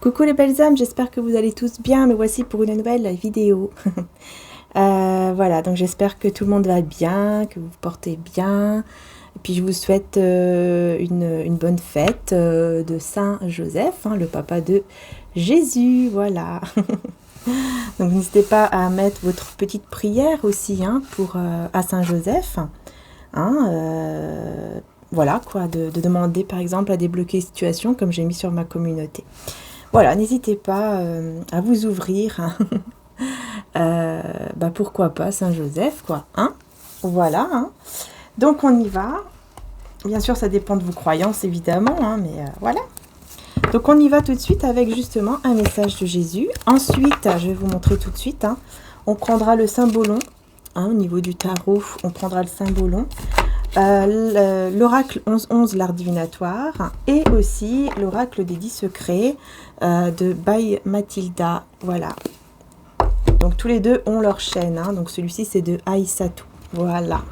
Coucou les belles âmes, j'espère que vous allez tous bien, me voici pour une nouvelle vidéo. Voilà, donc j'espère que tout le monde va bien, que vous vous portez bien. Et puis je vous souhaite une bonne fête de Saint Joseph, hein, le papa de Jésus, voilà. Donc n'hésitez pas à mettre votre petite prière aussi hein, à Saint Joseph. Hein, voilà quoi, de demander par exemple à débloquer les situations comme j'ai mis sur ma communauté. Voilà, n'hésitez pas à vous ouvrir. Pourquoi pas Saint-Joseph, quoi. Hein, voilà. Hein. Donc, on y va. Bien sûr, ça dépend de vos croyances, évidemment. Hein, mais voilà. Donc, on y va tout de suite avec justement un message de Jésus. Ensuite, je vais vous montrer tout de suite. Hein, on prendra le symbolon. Hein, au niveau du tarot, on prendra le symbolon. L'oracle 11-11, l'art divinatoire, et aussi l'oracle des 10 secrets de By Mathilda, voilà. Donc tous les deux ont leur chaîne, hein. Donc celui-ci c'est de Aïssatou, voilà.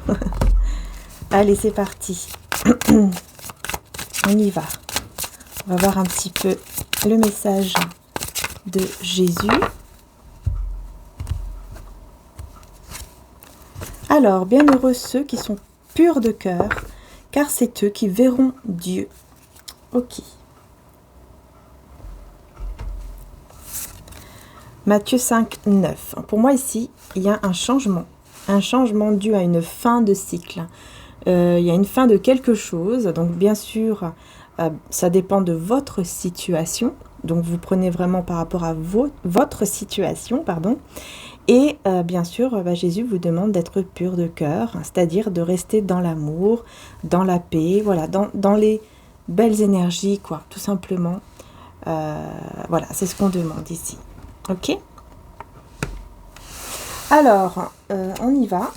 Allez, c'est parti. On y va. On va voir un petit peu le message de Jésus. Alors, bienheureux ceux qui sont purs de cœur, car c'est eux qui verront Dieu. Ok. Matthieu 5, 9. Pour moi ici, il y a un changement dû à une fin de cycle. Il y a une fin de quelque chose, donc bien sûr, ça dépend de votre situation. Donc vous prenez vraiment par rapport à votre situation, pardon. Et bien sûr, Jésus vous demande d'être pur de cœur, c'est-à-dire de rester dans l'amour, dans la paix, voilà, dans les belles énergies, quoi, tout simplement. Voilà, c'est ce qu'on demande ici. Ok ? Alors, on y va.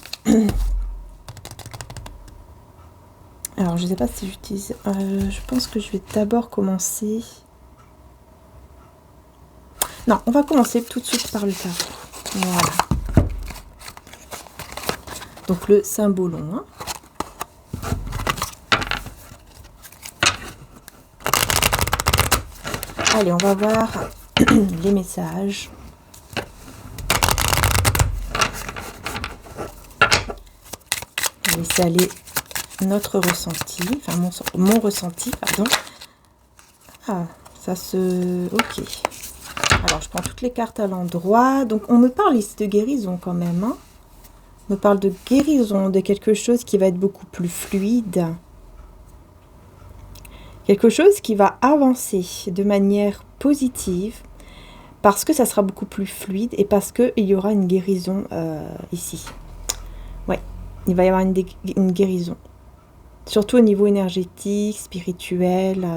Alors, je ne sais pas si j'utilise... je pense que je vais d'abord commencer... Non, on va commencer tout de suite par le tarot. Voilà. Donc le symbolon. Hein. Allez, on va voir les messages. On va laisser aller notre ressenti, enfin mon ressenti, pardon. Ah, ça se... Ok. Alors, je prends toutes les cartes à l'endroit. Donc, on me parle ici de guérison quand même. Hein. On me parle de guérison, de quelque chose qui va être beaucoup plus fluide. Quelque chose qui va avancer de manière positive parce que ça sera beaucoup plus fluide et parce qu'il y aura une guérison ici. Ouais, il va y avoir une guérison. Surtout au niveau énergétique, spirituel.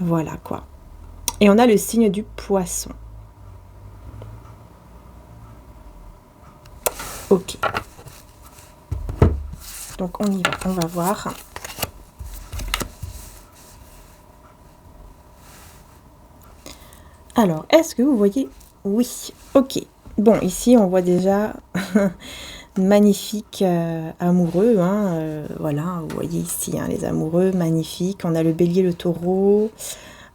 Voilà quoi. Et on a le signe du poisson. Ok. Donc on y va, on va voir. Alors, est-ce que vous voyez? Oui, ok. Bon, ici on voit déjà magnifique amoureux. Hein, voilà, vous voyez ici hein, les amoureux, magnifiques. On a le bélier, le taureau.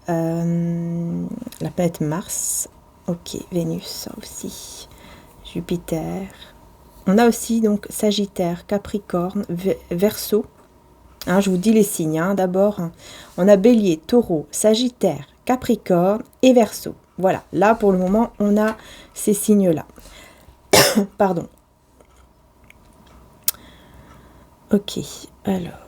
La planète Mars, ok, Vénus aussi, Jupiter. On a aussi donc Sagittaire, Capricorne, Verseau. Hein, je vous dis les signes. Hein. D'abord, on a Bélier, Taureau, Sagittaire, Capricorne et Verseau. Voilà, là pour le moment, on a ces signes-là. Pardon. Ok, alors.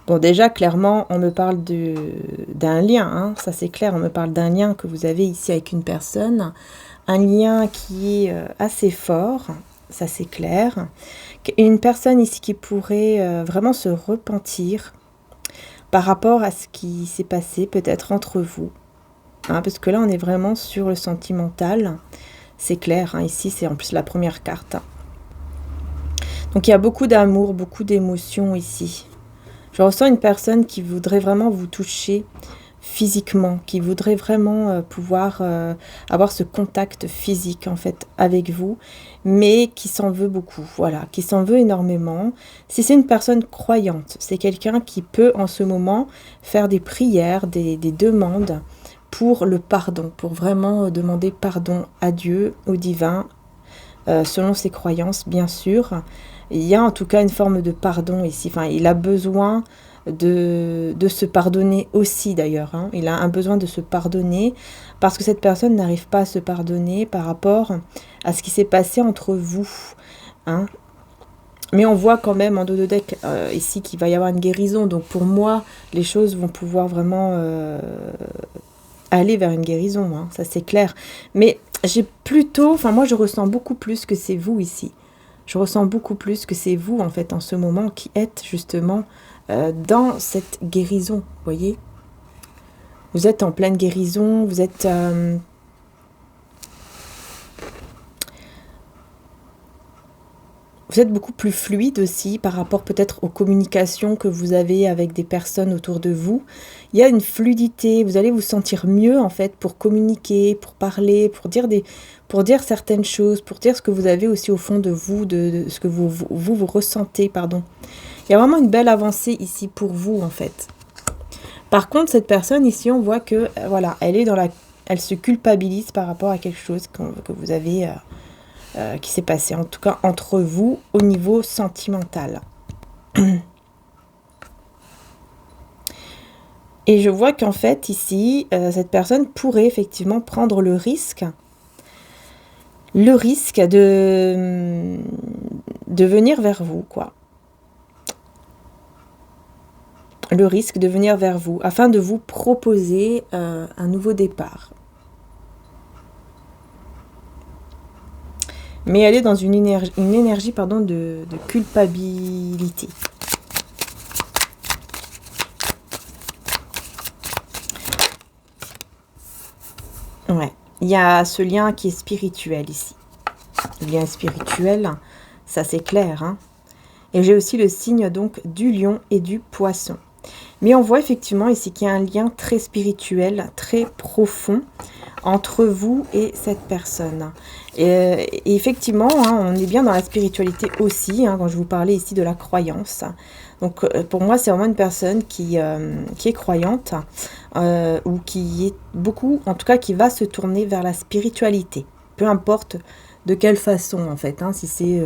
Bon, déjà, clairement, on me parle d'un lien, hein, ça c'est clair, on me parle d'un lien que vous avez ici avec une personne, un lien qui est assez fort, ça c'est clair, une personne ici qui pourrait vraiment se repentir par rapport à ce qui s'est passé peut-être entre vous, hein, parce que là on est vraiment sur le sentimental, c'est clair, hein, ici c'est en plus la première carte. Donc il y a beaucoup d'amour, beaucoup d'émotions ici. Je ressens une personne qui voudrait vraiment vous toucher physiquement, qui voudrait vraiment pouvoir avoir ce contact physique en fait avec vous, mais qui s'en veut beaucoup, voilà, qui s'en veut énormément. Si c'est une personne croyante, c'est quelqu'un qui peut en ce moment faire des prières, des demandes pour le pardon, pour vraiment demander pardon à Dieu, au divin, selon ses croyances bien sûr. Il y a en tout cas une forme de pardon ici, enfin il a besoin de se pardonner aussi d'ailleurs, hein. Il a un besoin de se pardonner parce que cette personne n'arrive pas à se pardonner par rapport à ce qui s'est passé entre vous, hein. Mais on voit quand même en dos de deck ici qu'il va y avoir une guérison, donc pour moi les choses vont pouvoir vraiment aller vers une guérison, hein, ça c'est clair. Mais j'ai plutôt, enfin moi je ressens beaucoup plus que c'est vous ici. Je ressens beaucoup plus que c'est vous en fait en ce moment qui êtes justement dans cette guérison, vous voyez. Vous êtes en pleine guérison, vous êtes beaucoup plus fluide aussi par rapport peut-être aux communications que vous avez avec des personnes autour de vous. Il y a une fluidité, vous allez vous sentir mieux en fait pour communiquer, pour parler, pour dire certaines choses, pour dire ce que vous avez aussi au fond de vous, de ce que vous ressentez, pardon. Il y a vraiment une belle avancée ici pour vous en fait. Par contre, cette personne ici, on voit que voilà, elle se culpabilise par rapport à quelque chose que vous avez qui s'est passé, en tout cas entre vous au niveau sentimental. Et je vois qu'en fait ici, cette personne pourrait effectivement prendre le risque de venir vers vous, quoi. Le risque de venir vers vous, afin de vous proposer un nouveau départ. Mais elle est dans une énergie pardon, de culpabilité. Ouais, il y a ce lien qui est spirituel ici. Le lien spirituel, ça c'est clair, hein. Et j'ai aussi le signe donc du lion et du poisson. Mais on voit effectivement ici qu'il y a un lien très spirituel, très profond entre vous et cette personne. Et effectivement, hein, on est bien dans la spiritualité aussi, hein, quand je vous parlais ici de la croyance. Donc pour moi, c'est vraiment une personne qui est croyante ou qui est beaucoup, en tout cas qui va se tourner vers la spiritualité. Peu importe de quelle façon en fait, hein, si c'est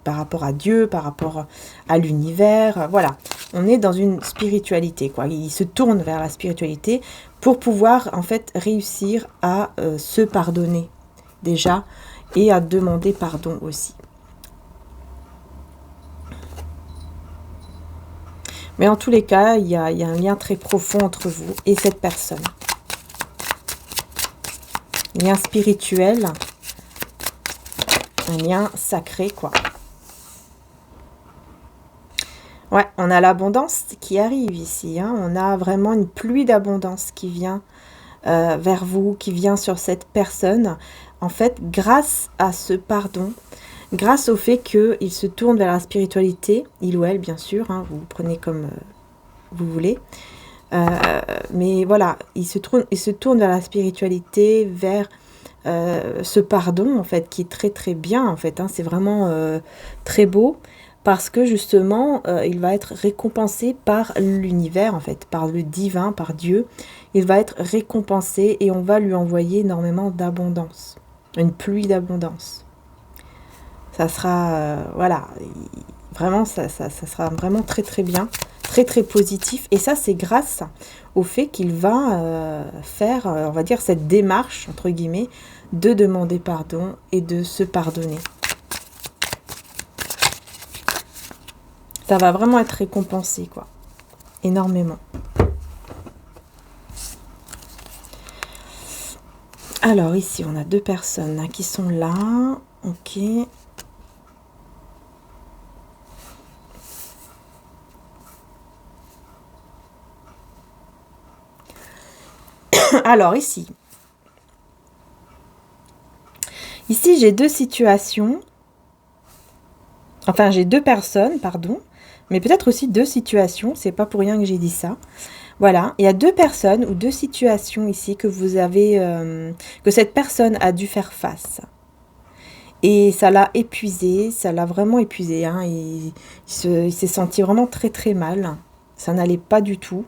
par rapport à Dieu, par rapport à l'univers, voilà. On est dans une spiritualité, quoi. Il se tourne vers la spiritualité pour pouvoir en fait réussir à se pardonner déjà et à demander pardon aussi. Mais en tous les cas, il y a un lien très profond entre vous et cette personne. Lien spirituel, un lien sacré, quoi. Ouais, on a l'abondance qui arrive ici, hein. On a vraiment une pluie d'abondance qui vient vers vous, qui vient sur cette personne. En fait, grâce à ce pardon, grâce au fait qu'il se tourne vers la spiritualité, il ou elle bien sûr, hein, vous prenez comme vous voulez. Mais voilà, il se tourne vers la spiritualité, vers ce pardon en fait, qui est très très bien en fait, hein. C'est vraiment très beau. Parce que justement, il va être récompensé par l'univers, en fait, par le divin, par Dieu. Il va être récompensé et on va lui envoyer énormément d'abondance. Une pluie d'abondance. Ça sera, voilà, vraiment, ça sera vraiment très très bien, très très positif. Et ça, c'est grâce au fait qu'il va faire, on va dire, cette démarche, entre guillemets, de demander pardon et de se pardonner. Ça va vraiment être récompensé, quoi. Énormément. Alors, ici, on a deux personnes hein, qui sont là. Ok. Alors, ici. Ici, j'ai deux situations. Enfin, j'ai deux personnes, pardon. Mais peut-être aussi deux situations, c'est pas pour rien que j'ai dit ça. Voilà, il y a deux personnes ou deux situations ici que vous avez, que cette personne a dû faire face. Et ça l'a épuisé, ça l'a vraiment épuisé, hein. Il s'est senti vraiment très très mal. Ça n'allait pas du tout.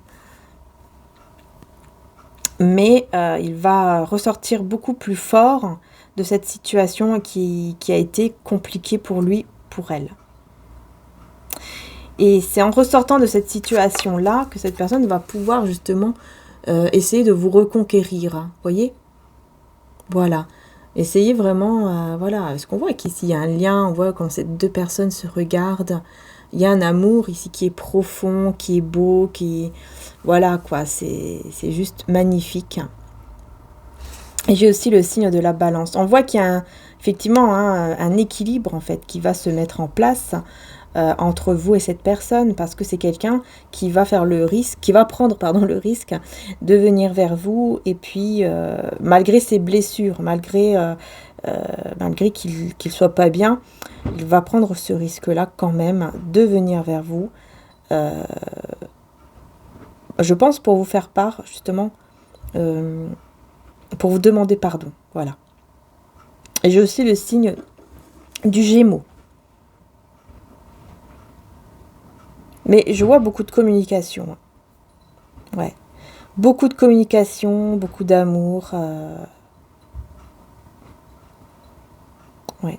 Mais il va ressortir beaucoup plus fort de cette situation qui a été compliquée pour lui, pour elle. Et c'est en ressortant de cette situation-là que cette personne va pouvoir justement essayer de vous reconquérir. Vous voyez? Voilà. Essayez vraiment, voilà, ce qu'on voit qu'ici, il y a un lien, on voit quand ces deux personnes se regardent, il y a un amour ici qui est profond, qui est beau, qui est... Voilà, quoi, c'est juste magnifique. Et j'ai aussi le signe de la balance. On voit qu'il y a effectivement un équilibre, en fait, qui va se mettre en place entre vous et cette personne, parce que c'est quelqu'un qui va faire le risque, qui va prendre, pardon, le risque de venir vers vous, et puis malgré ses blessures, malgré qu'il soit pas bien, il va prendre ce risque-là quand même de venir vers vous. Je pense pour vous faire part, justement, pour vous demander pardon, voilà. Et j'ai aussi le signe du Gémeaux. Mais je vois beaucoup de communication. Ouais. Beaucoup de communication, beaucoup d'amour. Ouais.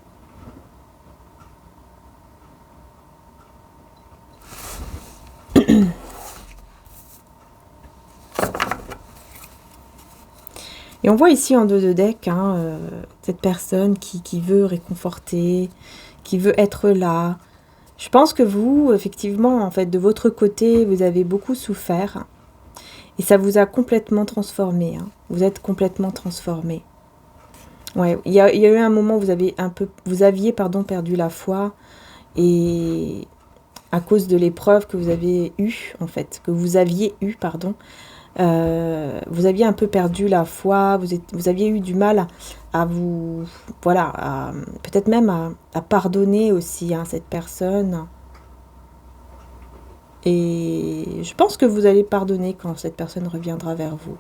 Et on voit ici en dos de deck cette personne qui veut réconforter, qui veut être là. Je pense que vous, effectivement, en fait, de votre côté, vous avez beaucoup souffert. Et ça vous a complètement transformé. Hein. Vous êtes complètement transformé. Ouais, il y a eu un moment où vous aviez perdu la foi. Et à cause de l'épreuve que vous avez eue, en fait, vous aviez un peu perdu la foi, vous aviez eu du mal à vous, voilà, peut-être même à pardonner aussi à cette personne. Et je pense que vous allez pardonner quand cette personne reviendra vers vous.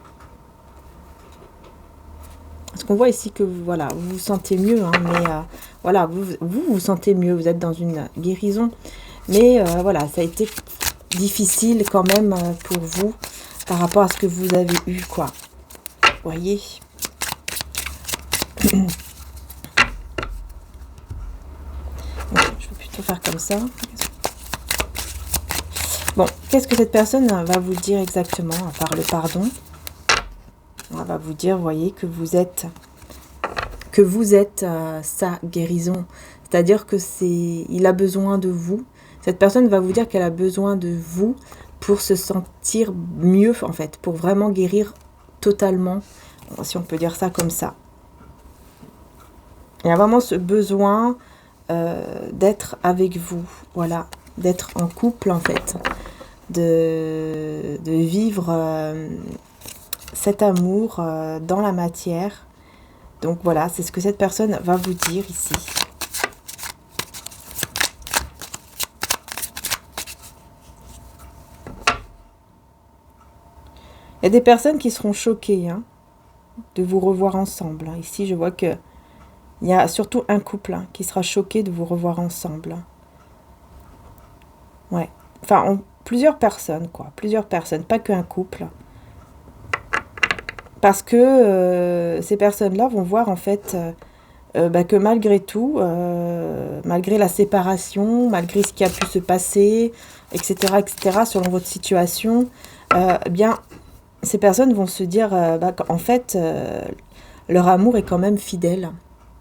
Parce qu'on voit ici que voilà, vous vous sentez mieux, hein, mais voilà, vous sentez mieux, vous êtes dans une guérison. Mais voilà, ça a été difficile quand même pour vous par rapport à ce que vous avez eu, quoi. Vous voyez? Bon, je vais plutôt faire comme ça. Bon, qu'est-ce que cette personne va vous dire exactement, à part le pardon? Elle va vous dire, vous voyez, que vous êtes sa guérison. C'est-à-dire que il a besoin de vous. Cette personne va vous dire qu'elle a besoin de vous pour se sentir mieux, en fait, pour vraiment guérir totalement, si on peut dire ça comme ça. Il y a vraiment ce besoin d'être avec vous, voilà, d'être en couple, en fait, de vivre cet amour dans la matière. Donc voilà, c'est ce que cette personne va vous dire ici. Il y a des personnes qui seront choquées de vous revoir ensemble. Ici, je vois que il y a surtout un couple qui sera choqué de vous revoir ensemble. Ouais. Enfin, plusieurs personnes, quoi. Plusieurs personnes, pas qu'un couple. Parce que ces personnes-là vont voir, en fait, que malgré tout, malgré la séparation, malgré ce qui a pu se passer, etc., selon votre situation, bien, ces personnes vont se dire qu'en fait, leur amour est quand même fidèle.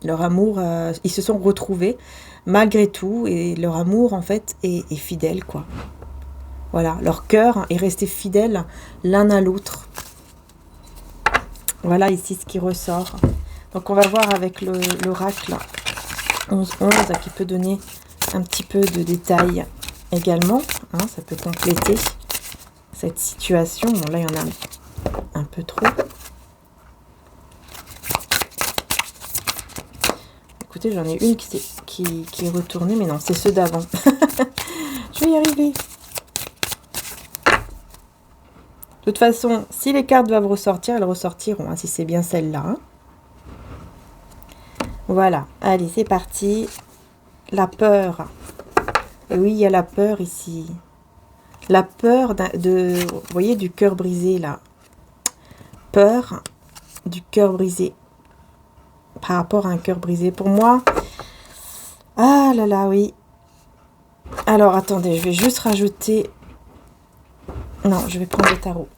Leur amour, ils se sont retrouvés malgré tout, et leur amour, en fait, est fidèle, quoi. Voilà, leur cœur est resté fidèle l'un à l'autre. Voilà ici ce qui ressort. Donc on va voir avec l'oracle 11-11 qui peut donner un petit peu de détails également. Ça peut compléter cette situation. Bon, là, il y en a un peu trop. Écoutez, j'en ai une qui est retournée, mais non, c'est ceux d'avant. Je vais y arriver. De toute façon, si les cartes doivent ressortir, elles ressortiront, hein, si c'est bien celle-là. Hein. Voilà, allez, c'est parti. La peur. Et oui, il y a la peur ici. La peur vous voyez, du cœur brisé, là. Peur du cœur brisé. Par rapport à un cœur brisé. Pour moi... Ah là là, oui. Alors, attendez, je vais juste rajouter... Non, je vais prendre le tarot.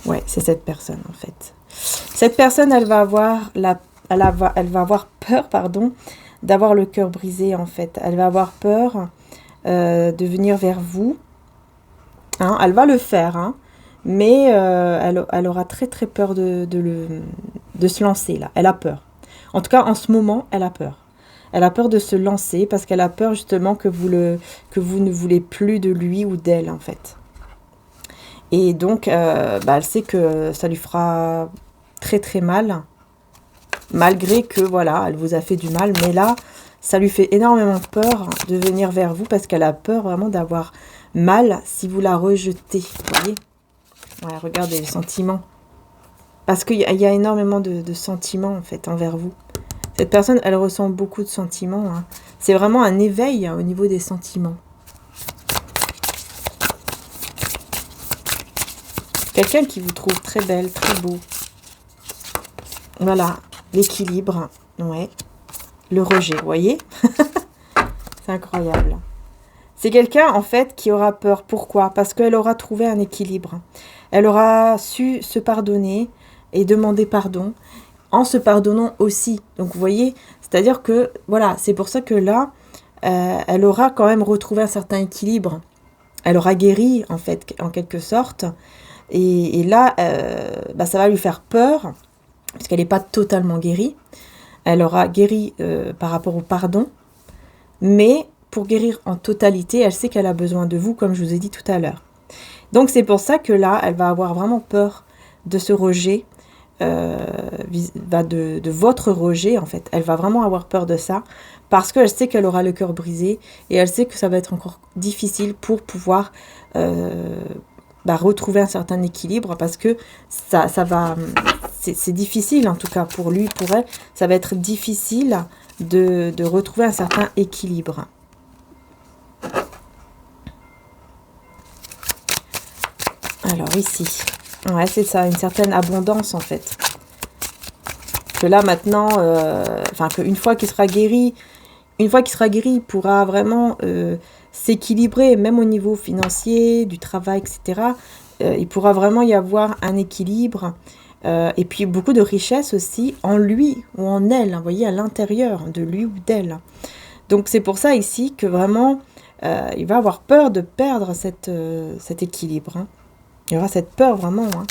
Ouais, c'est cette personne, en fait. Cette personne, elle va avoir elle va avoir peur, pardon, d'avoir le cœur brisé, en fait. Elle va avoir peur de venir vers vous. Hein, elle va le faire, hein, mais elle aura très très peur de se lancer, là. Elle a peur. En tout cas, en ce moment, elle a peur. Elle a peur de se lancer parce qu'elle a peur justement que vous ne voulez plus de lui ou d'elle, en fait. Et donc, elle sait que ça lui fera très très mal, malgré que, voilà, elle vous a fait du mal. Mais là, ça lui fait énormément peur de venir vers vous parce qu'elle a peur vraiment d'avoir mal si vous la rejetez, vous voyez. Ouais, regardez les sentiments. Parce qu'il y a énormément de sentiments, en fait, envers vous. Cette personne, elle ressent beaucoup de sentiments. Hein. C'est vraiment un éveil au niveau des sentiments. Quelqu'un qui vous trouve très belle, très beau. Voilà, l'équilibre. Ouais. Le rejet, vous voyez. C'est incroyable. C'est quelqu'un, en fait, qui aura peur. Pourquoi? Parce qu'elle aura trouvé un équilibre. Elle aura su se pardonner et demander pardon en se pardonnant aussi. Donc, vous voyez, c'est-à-dire que, voilà, c'est pour ça que là, elle aura quand même retrouvé un certain équilibre. Elle aura guéri, en fait, en quelque sorte. Et là, ça va lui faire peur, parce qu'elle n'est pas totalement guérie. Elle aura guéri par rapport au pardon, mais pour guérir en totalité, elle sait qu'elle a besoin de vous, comme je vous ai dit tout à l'heure. Donc c'est pour ça que là, elle va avoir vraiment peur de ce rejet, de votre rejet, en fait. Elle va vraiment avoir peur de ça, parce qu'elle sait qu'elle aura le cœur brisé, et elle sait que ça va être encore difficile pour pouvoir... retrouver un certain équilibre, parce que ça va, c'est difficile, en tout cas pour lui, pour elle, ça va être difficile de retrouver un certain équilibre. Alors ici, ouais, c'est ça, une certaine abondance, en fait. Que là maintenant, qu'une fois qu'il sera guéri, il pourra vraiment s'équilibrer, même au niveau financier, du travail, etc. Il pourra vraiment y avoir un équilibre, et puis beaucoup de richesse aussi en lui ou en elle, vous voyez, à l'intérieur de lui ou d'elle. Donc c'est pour ça ici que vraiment, il va avoir peur de perdre cet équilibre. Hein. Il y aura cette peur vraiment. Hein.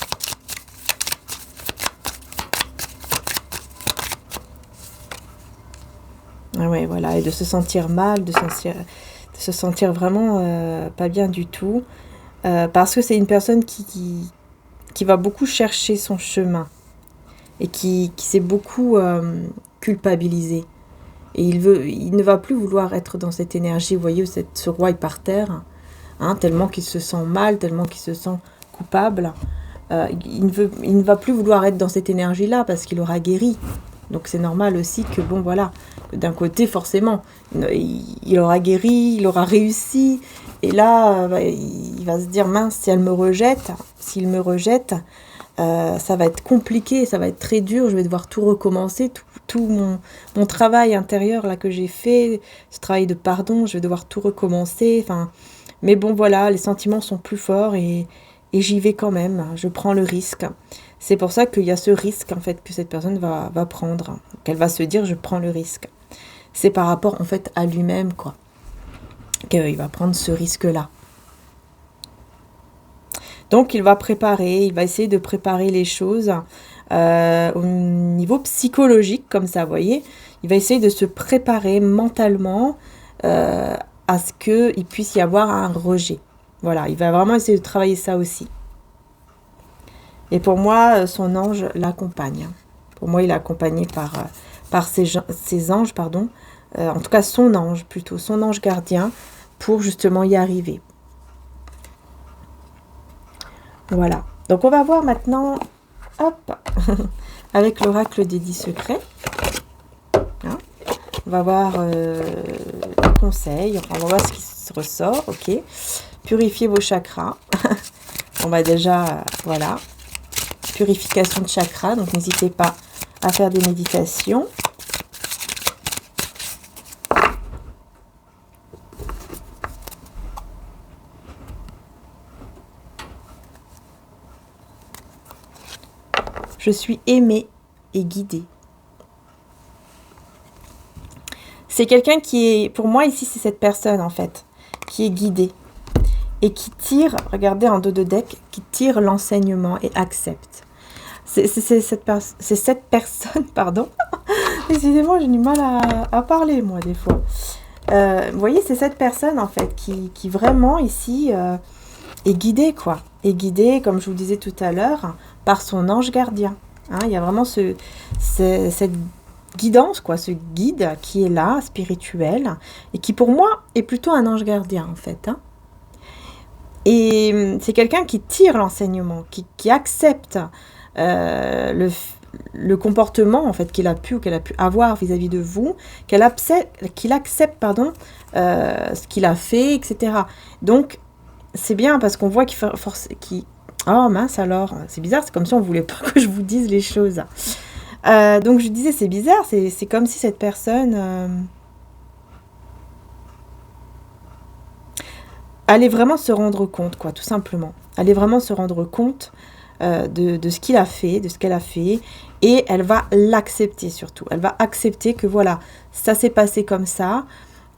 Ah ouais, voilà, et de se sentir mal, de se sentir vraiment pas bien du tout, parce que c'est une personne qui va beaucoup chercher son chemin et qui s'est beaucoup culpabilisé. Et il ne va plus vouloir être dans cette énergie, vous voyez, où ce roi est par terre, hein, tellement qu'il se sent mal, tellement qu'il se sent coupable. Il ne va plus vouloir être dans cette énergie-là parce qu'il aura guéri. Donc c'est normal aussi que, bon voilà, d'un côté forcément, il aura guéri, il aura réussi, et là, il va se dire, mince, si elle me rejette, s'il me rejette, ça va être compliqué, ça va être très dur, je vais devoir tout recommencer, tout mon travail intérieur là que j'ai fait, ce travail de pardon, je vais devoir tout recommencer, mais bon voilà, les sentiments sont plus forts et j'y vais quand même, je prends le risque. C'est pour ça qu'il y a ce risque, en fait, que cette personne va prendre. Qu'elle va se dire, je prends le risque. C'est par rapport, en fait, à lui-même, quoi. Qu'il va prendre ce risque-là. Donc, il va essayer de préparer les choses au niveau psychologique, comme ça, vous voyez. Il va essayer de se préparer mentalement à ce qu'il puisse y avoir un rejet. Voilà, il va vraiment essayer de travailler ça aussi. Et pour moi, son ange l'accompagne. Pour moi, il est accompagné par ses anges, pardon, en tout cas son ange plutôt, son ange gardien, pour justement y arriver. Voilà. Donc on va voir maintenant, hop, avec l'oracle des 10 secrets. Hein, on va voir les conseils, enfin, on va voir ce qui se ressort, ok. Purifiez vos chakras. On va déjà, voilà, purification de chakras, donc n'hésitez pas à faire des méditations. Je suis aimée et guidée. C'est quelqu'un qui est, pour moi ici, c'est cette personne en fait, qui est guidée et qui tire, regardez en dos de deck, qui tire l'enseignement et accepte. C'est cette personne, pardon. Décidément, j'ai du mal à parler moi des fois. Vous voyez, c'est cette personne en fait qui vraiment ici est guidée quoi. Est guidée, comme je vous disais tout à l'heure, par son ange gardien. Hein, il y a vraiment cette guidance, quoi, ce guide qui est là, spirituel, et qui pour moi est plutôt un ange gardien en fait. Hein. Et c'est quelqu'un qui tire l'enseignement, qui accepte le comportement en fait qu'il a pu ou qu'elle a pu avoir vis-à-vis de vous, qu'il accepte pardon, ce qu'il a fait, etc. Donc c'est bien parce qu'on voit oh mince alors, c'est bizarre, c'est comme si on voulait pas que je vous dise les choses. Donc je disais c'est bizarre, c'est comme si cette personne allait vraiment se rendre compte, quoi, tout simplement. Allait vraiment se rendre compte de ce qu'il a fait, de ce qu'elle a fait, et elle va l'accepter surtout. Elle va accepter que voilà, ça s'est passé comme ça.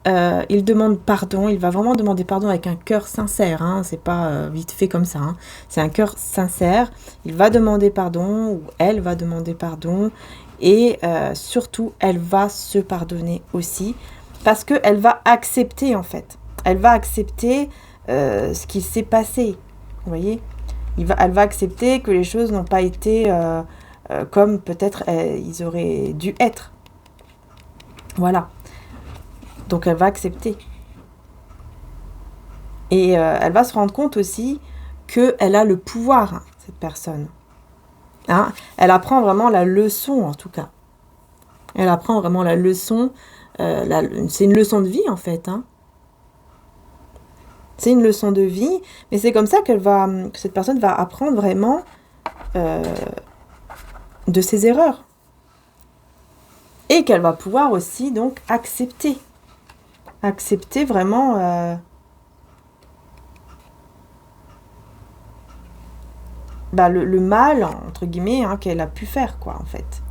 Il demande pardon, il va vraiment demander pardon avec un cœur sincère, hein, c'est pas vite fait comme ça, hein, c'est un cœur sincère, il va demander pardon, ou elle va demander pardon, et surtout, elle va se pardonner aussi, parce qu'elle va accepter en fait, elle va accepter ce qui s'est passé, vous voyez, elle va accepter que les choses n'ont pas été comme peut-être ils auraient dû être, voilà. Donc elle va accepter. Et elle va se rendre compte aussi qu'elle a le pouvoir, hein, cette personne. Hein, elle apprend vraiment la leçon, en tout cas. Elle apprend vraiment la leçon. C'est une leçon de vie, en fait. Hein. C'est une leçon de vie. Mais c'est comme ça que cette personne va apprendre vraiment de ses erreurs. Et qu'elle va pouvoir aussi, donc, accepter. Accepter vraiment le mal, entre guillemets, hein, qu'elle a pu faire, quoi, en fait.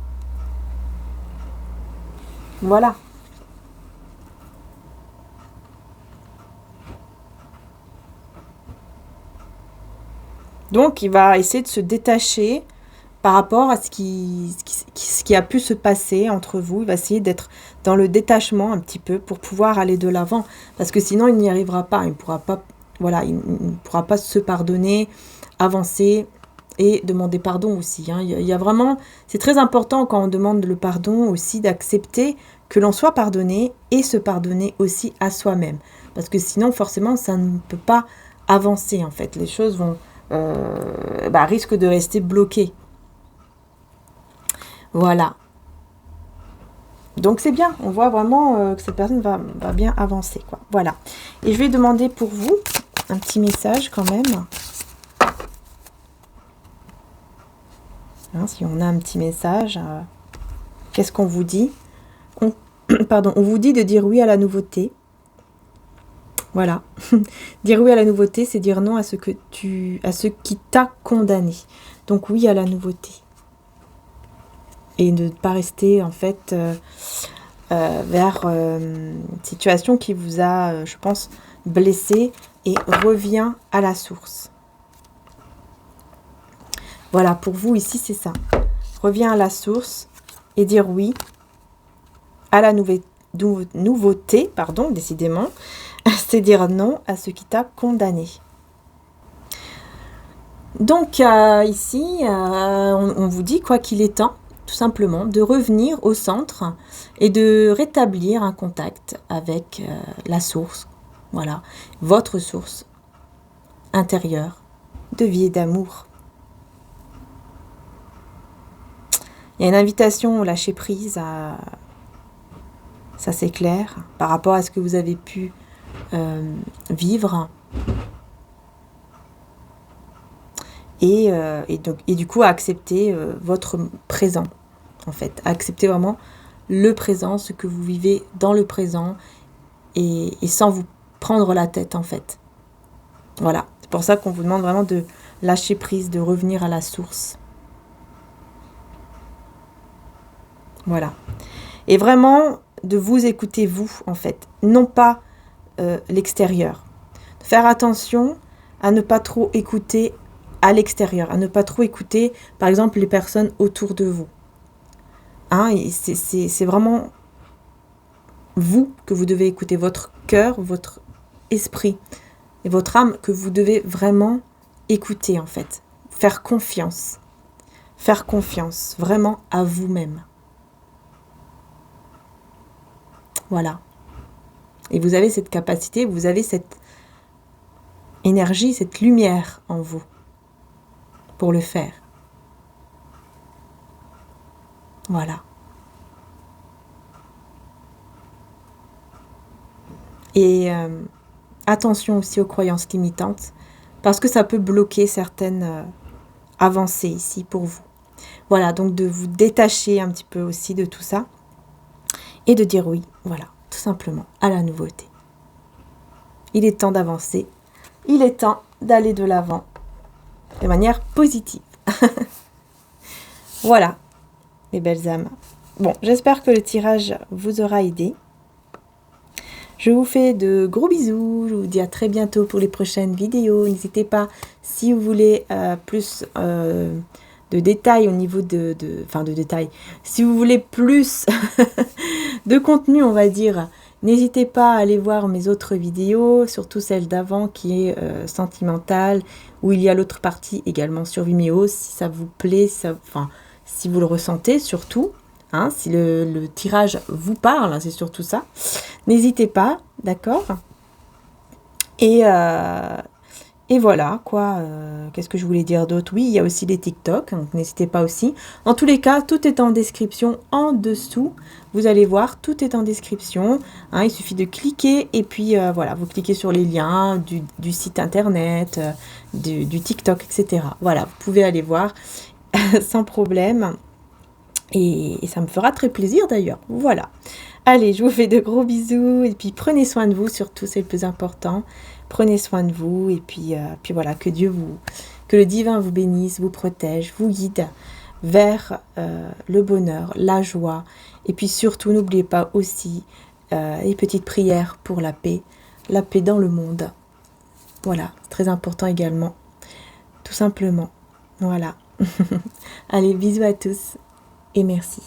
Voilà. Donc, il va essayer de se détacher par rapport à ce qui a pu se passer entre vous. Il va essayer d'être dans le détachement un petit peu pour pouvoir aller de l'avant. Parce que sinon, il n'y arrivera pas. Il ne pourra pas, voilà, il ne pourra pas se pardonner, avancer et demander pardon aussi. Hein. Il y a vraiment, c'est très important quand on demande le pardon aussi d'accepter que l'on soit pardonné et se pardonner aussi à soi-même. Parce que sinon, forcément, ça ne peut pas avancer en fait. Les choses vont risquent de rester bloquées. Voilà. Donc c'est bien, on voit vraiment que cette personne va bien avancer, quoi. Voilà. Et je vais demander pour vous un petit message quand même. Hein, si on a un petit message, qu'est-ce qu'on vous dit? On vous dit de dire oui à la nouveauté. Voilà. Dire oui à la nouveauté, c'est dire non à ce qui t'a condamné. Donc oui à la nouveauté. Et de ne pas rester en fait vers une situation qui vous a, je pense, blessé, et revient à la source. Voilà, pour vous ici c'est ça. Reviens à la source et dire oui à la nouveauté, pardon, décidément, c'est dire non à ce qui t'a condamné. Donc ici, on vous dit quoi qu'il est temps, tout simplement, de revenir au centre et de rétablir un contact avec la source, voilà, votre source intérieure de vie et d'amour. Il y a une invitation au lâcher prise, ça c'est clair, par rapport à ce que vous avez pu vivre. Et du coup, à accepter votre présent, en fait. À accepter vraiment le présent, ce que vous vivez dans le présent, et sans vous prendre la tête, en fait. Voilà. C'est pour ça qu'on vous demande vraiment de lâcher prise, de revenir à la source. Voilà. Et vraiment, de vous écouter, vous, en fait. Non pas l'extérieur. De faire attention à ne pas trop écouter à l'extérieur, à ne pas trop écouter, par exemple, les personnes autour de vous. Hein, c'est vraiment vous que vous devez écouter, votre cœur, votre esprit et votre âme que vous devez vraiment écouter, en fait. Faire confiance vraiment à vous-même. Voilà. Et vous avez cette capacité, vous avez cette énergie, cette lumière en vous pour le faire. Voilà. Et attention aussi aux croyances limitantes, parce que ça peut bloquer certaines avancées ici pour vous. Voilà, donc de vous détacher un petit peu aussi de tout ça, et de dire oui, voilà, tout simplement, à la nouveauté. Il est temps d'avancer, il est temps d'aller de l'avant, de manière positive. Voilà, les belles âmes. Bon, j'espère que le tirage vous aura aidé. Je vous fais de gros bisous, je vous dis à très bientôt pour les prochaines vidéos. N'hésitez pas, si vous voulez plus de détails au niveau de détails, si vous voulez plus de contenu, on va dire, n'hésitez pas à aller voir mes autres vidéos, surtout celle d'avant qui est sentimentale, où il y a l'autre partie également sur Vimeo, si ça vous plaît, si vous le ressentez surtout. Hein, si le tirage vous parle, c'est surtout ça. N'hésitez pas, d'accord ? Et voilà, quoi. Qu'est-ce que je voulais dire d'autre ? Oui, il y a aussi les TikTok, donc n'hésitez pas aussi. En tous les cas, tout est en description en dessous. Vous allez voir, tout est en description. Hein, il suffit de cliquer et puis voilà, vous cliquez sur les liens du site internet, du TikTok, etc. Voilà, vous pouvez aller voir sans problème. Et ça me fera très plaisir d'ailleurs. Voilà. Allez, je vous fais de gros bisous. Et puis prenez soin de vous, surtout, c'est le plus important. Prenez soin de vous. Et puis voilà, que le divin vous bénisse, vous protège, vous guide vers le bonheur, la joie. Et puis surtout, n'oubliez pas aussi les petites prières pour la paix dans le monde. Voilà, c'est très important également. Tout simplement. Voilà. Allez, bisous à tous. Et merci.